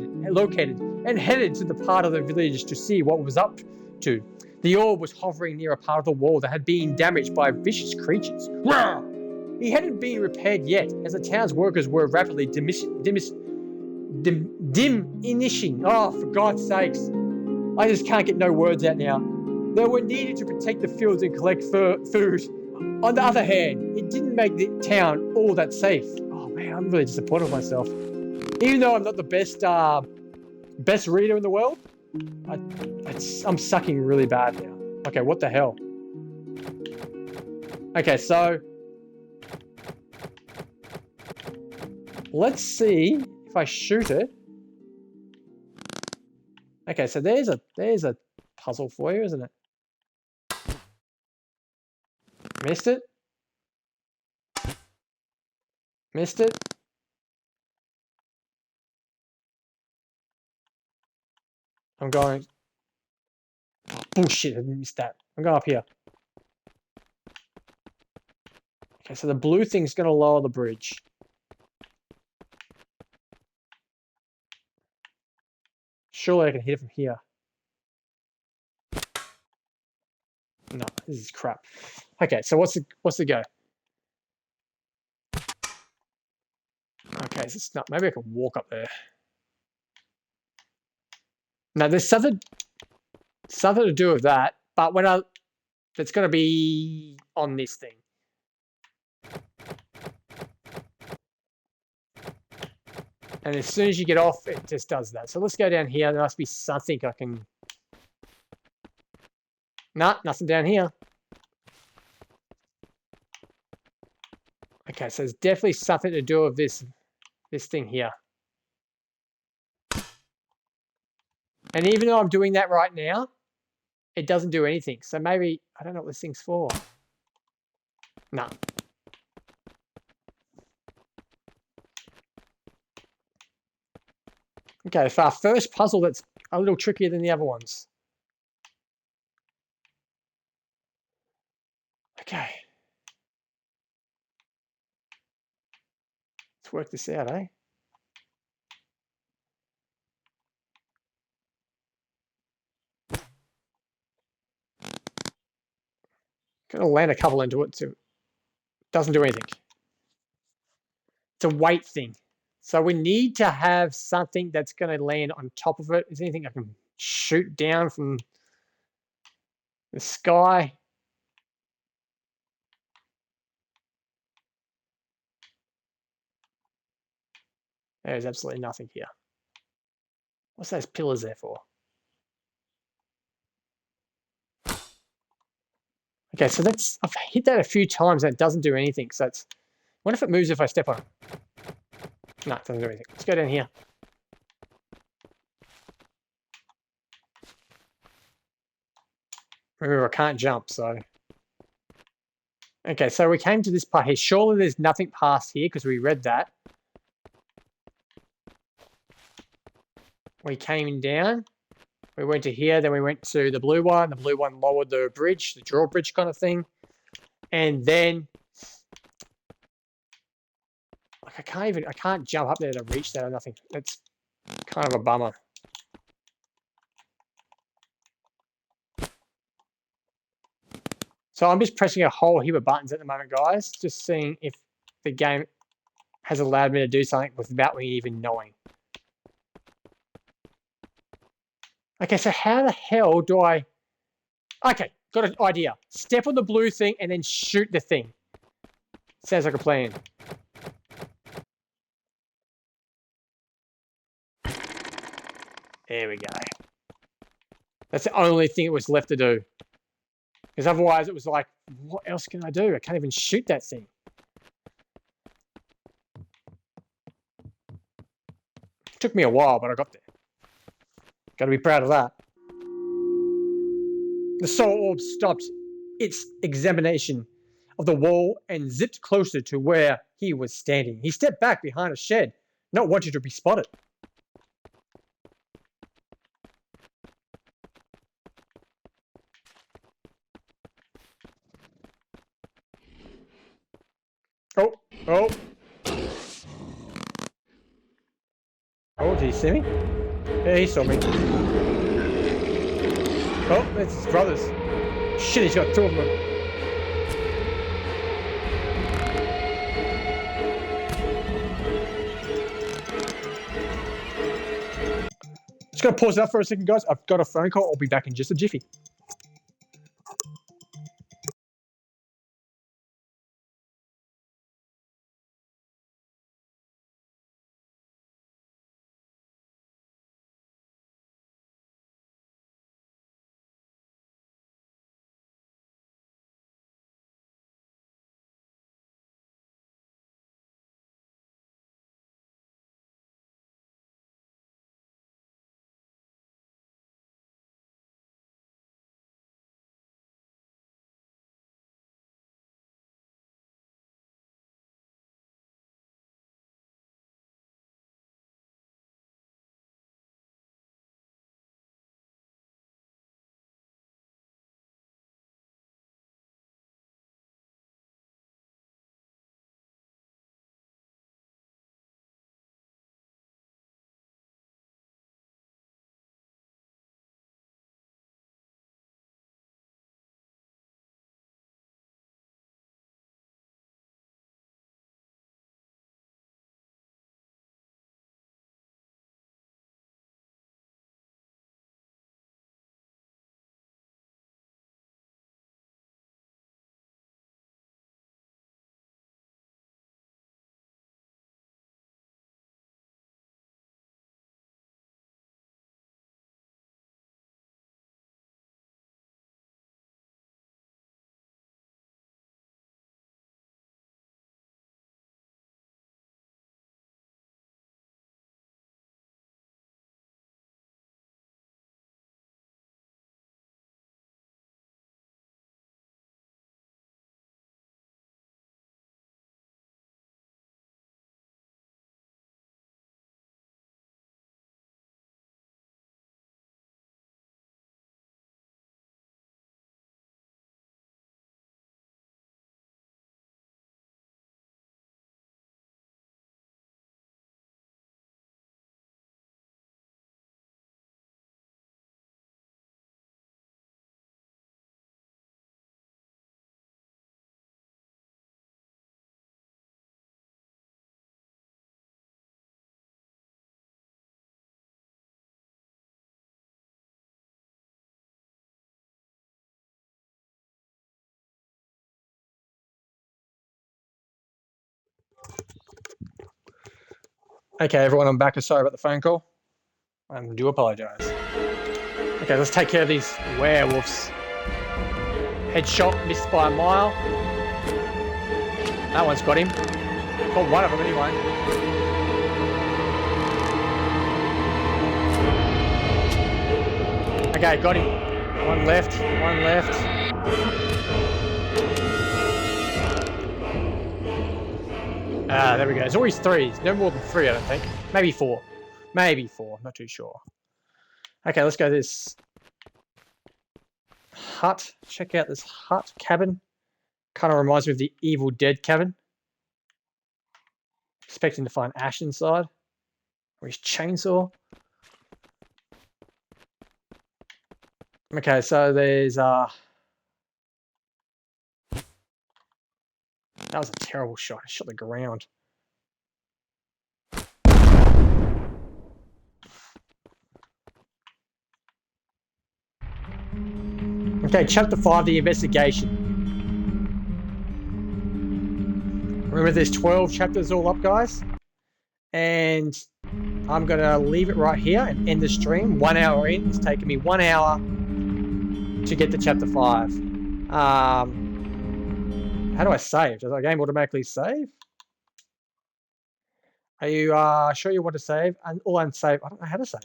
and headed to the part of the village to see what was up to. The orb was hovering near a part of the wall that had been damaged by vicious creatures. Rawr! He hadn't been repaired yet, as the town's workers were rapidly diminishing. Oh, for God's sakes. I just can't get no words out now. They were needed to protect the fields and collect food. On the other hand, it didn't make the town all that safe. Oh man, I'm really disappointed with myself. Even though I'm not the best reader in the world, I'm sucking really bad now. Okay, what the hell? Okay, so let's see if I shoot it. Okay, so there's a puzzle for you, isn't it? Missed it. Missed it. I'm going. Oh, bullshit, I missed that. I'm going up here. Okay, so the blue thing's going to lower the bridge. Surely I can hit it from here. No, this is crap. Okay, so what's the go? Okay, so it's not. Maybe I can walk up there. No, there's something to do with that, but that's going to be on this thing. And as soon as you get off, it just does that. So let's go down here. There must be something I can... Nah, nothing down here. Okay, so there's definitely something to do with this thing here. And even though I'm doing that right now, it doesn't do anything. So maybe, I don't know what this thing's for. No. Okay, for our first puzzle, that's a little trickier than the other ones. Okay. Let's work this out, eh? Gonna land a couple into it too. Doesn't do anything. It's a weight thing. So we need to have something that's going to land on top of it. Is there anything I can shoot down from the sky? There's absolutely nothing here. What's those pillars there for? Okay, so I've hit that a few times and it doesn't do anything. So I wonder if it moves if I step on it. No, it doesn't do anything. Let's go down here. Remember, I can't jump, so... Okay, so we came to this part here. Surely there's nothing past here because we read that. We came down. We went to here, then we went to the blue one. The blue one lowered the bridge, the drawbridge kind of thing. And then... Like I can't jump up there to reach that or nothing. That's kind of a bummer. So I'm just pressing a whole heap of buttons at the moment, guys. Just seeing if the game has allowed me to do something without me even knowing. Okay, so how the hell do I... Okay, got an idea. Step on the blue thing and then shoot the thing. Sounds like a plan. There we go. That's the only thing it was left to do. Because otherwise it was like, what else can I do? I can't even shoot that thing. Took me a while, but I got there. Got to be proud of that. The soul orb stopped its examination of the wall and zipped closer to where he was standing. He stepped back behind a shed, not wanting to be spotted. Oh. Oh, did he see me? Yeah, he saw me. Oh, it's his brothers. Shit, he's got two of them. Just going to pause it up for a second, guys. I've got a phone call. I'll be back in just a jiffy. Okay, everyone, I'm back. Sorry about the phone call. I do apologise. Okay, let's take care of these werewolves. Headshot, missed by a mile. That one's got him. Got one of them anyway. Okay, got him. One left, one left. There we go. There's always three. No more than three, I don't think. Maybe four. Maybe four. Not too sure. Okay, let's go to this hut. Check out this hut cabin. Kind of reminds me of the Evil Dead cabin. Expecting to find Ash inside. Or his chainsaw. Okay, so there's that was a terrible shot. I shot the ground. Okay, chapter 5, the investigation. Remember, there's 12 chapters all up, guys. And I'm going to leave it right here and end the stream. 1 hour in. It's taken me 1 hour to get to chapter 5. How do I save? Does the game automatically save? Are you sure you want to save? And all unsave. I don't know how to save.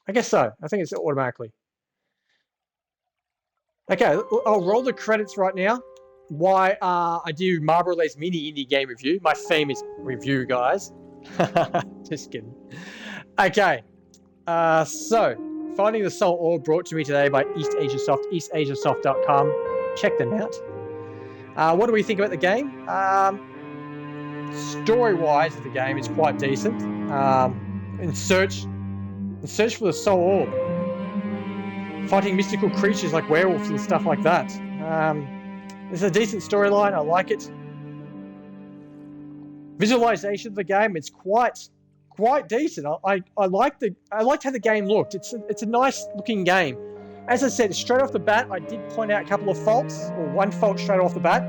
I guess so. I think it's automatically. Okay, I'll roll the credits right now. Why I do Marlborough's mini indie game review, my famous review, guys. Just kidding. Okay, so finding the Soul Orb brought to me today by Eastasiasoft, eastasiasoft.com. Check them out. What do we think about the game? Story-wise, the game is quite decent. In search for the Soul Orb, fighting mystical creatures like werewolves and stuff like that. It's a decent storyline. I like it. Visualization of the game, it's quite quite decent. I liked how the game looked. It's a nice looking game. As I said, straight off the bat, I did point out a couple of faults, or one fault straight off the bat,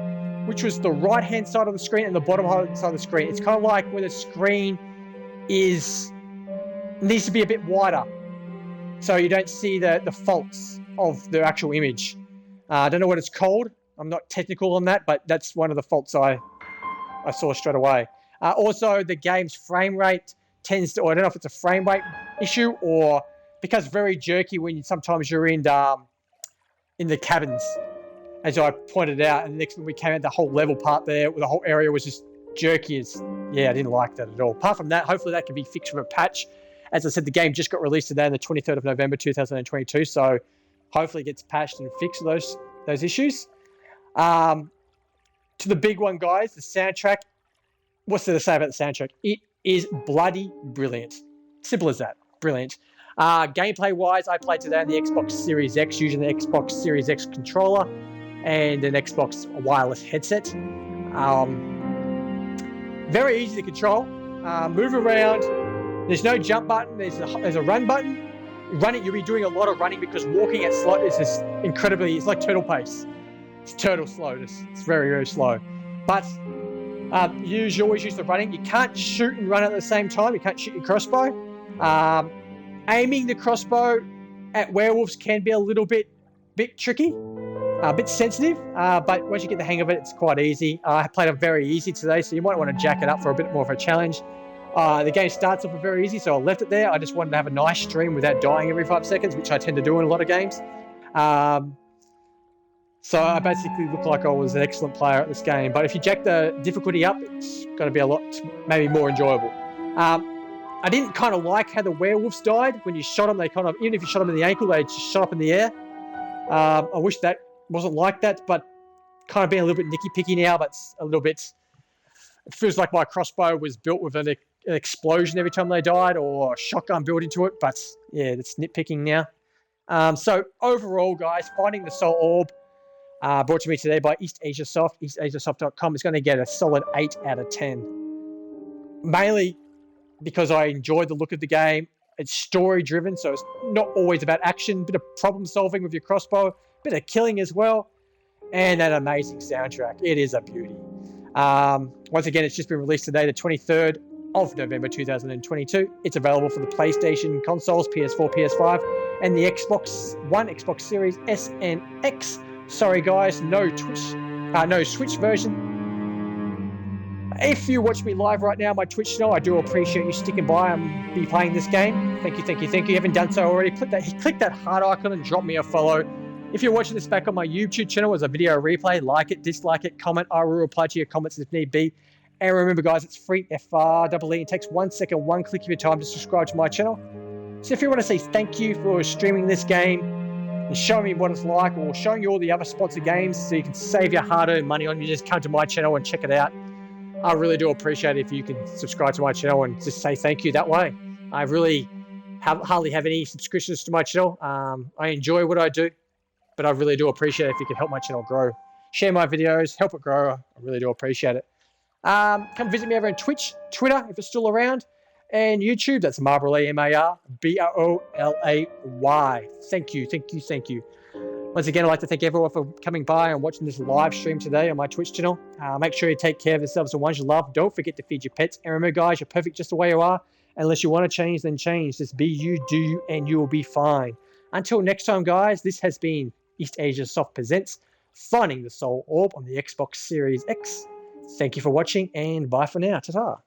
which was the right-hand side of the screen and the bottom side of the screen. It's kind of like where the screen needs to be a bit wider, so you don't see the faults of the actual image. I don't know what it's called. I'm not technical on that, but that's one of the faults I saw straight away. Also, the game's frame rate tends to, or I don't know if it's a frame rate issue or because very jerky when sometimes you're in the cabins, as I pointed out. And the next when we came out, the whole level part there, the whole area was just jerky. I didn't like that at all. Apart from that, hopefully that can be fixed with a patch. As I said, the game just got released today on the 23rd of November 2022, so hopefully it gets patched and fixed those issues. To the big one, guys, the soundtrack. What's there to say about the soundtrack? It is bloody brilliant. Simple as that. Brilliant. Gameplay-wise, I played today on the Xbox Series X using the Xbox Series X controller and an Xbox wireless headset. Very easy to control. Move around. There's no jump button. There's a run button. Running, you'll be doing a lot of running because walking at slow is just incredibly. It's like turtle pace. It's turtle slow. It's very, very slow. But you always use the running. You can't shoot and run at the same time. You can't shoot your crossbow. Aiming the crossbow at werewolves can be a little bit tricky, a bit sensitive, but once you get the hang of it, it's quite easy. I played it very easy today, so you might want to jack it up for a bit more of a challenge. The game starts off very easy, so I left it there. I just wanted to have a nice stream without dying every 5 seconds, which I tend to do in a lot of games. So I basically looked like I was an excellent player at this game. But if you jack the difficulty up, it's going to be a lot, maybe more enjoyable. I didn't kind of like how the werewolves died. When you shot them, they kind of, even if you shot them in the ankle, they just shot up in the air. I wish that wasn't like that, but kind of being a little bit nicky-picky now, but a little bit, it feels like my crossbow was built with an explosion every time they died or a shotgun built into it, but yeah, that's nitpicking now. So overall, guys, Finding the Soul Orb, brought to me today by Eastasiasoft, eastasiasoft.com, is going to get a solid 8 out of 10. Mainly because I enjoyed the look of the game. It's story-driven, so it's not always about action. Bit of problem-solving with your crossbow, bit of killing as well, and an amazing soundtrack. It is a beauty. Once again, it's just been released today, the 23rd of November 2022. It's available for the PlayStation consoles, PS4, PS5, and the Xbox One, Xbox Series S and X. Sorry, guys, no Switch version. If you watch me live right now on my Twitch channel, I do appreciate you sticking by and be playing this game. Thank you, thank you, thank you. If you haven't done so already, click that heart icon and drop me a follow. If you're watching this back on my YouTube channel as a video replay, like it, dislike it, comment. I will reply to your comments if need be. And remember, guys, it's free, FREE. It takes 1 second, one click of your time to subscribe to my channel. So if you want to say thank you for streaming this game and showing me what it's like, or showing you all the other sponsored games so you can save your hard-earned money on, you just come to my channel and check it out. I really do appreciate it if you can subscribe to my channel and just say thank you that way. I really hardly have any subscriptions to my channel. I enjoy what I do, but I really do appreciate it if you can help my channel grow. Share my videos, help it grow. I really do appreciate it. Come visit me over on Twitch, Twitter, if it's still around, and YouTube. That's Marbrolay, MARBROLAY. Thank you, thank you, thank you. Once again, I'd like to thank everyone for coming by and watching this live stream today on my Twitch channel. Make sure you take care of yourselves and ones you love. Don't forget to feed your pets. And remember, guys, you're perfect just the way you are. Unless you want to change, then change. Just be you, do you, and you will be fine. Until next time, guys, this has been Eastasiasoft Presents Finding the Soul Orb on the Xbox Series X. Thank you for watching, and bye for now. Ta-ta.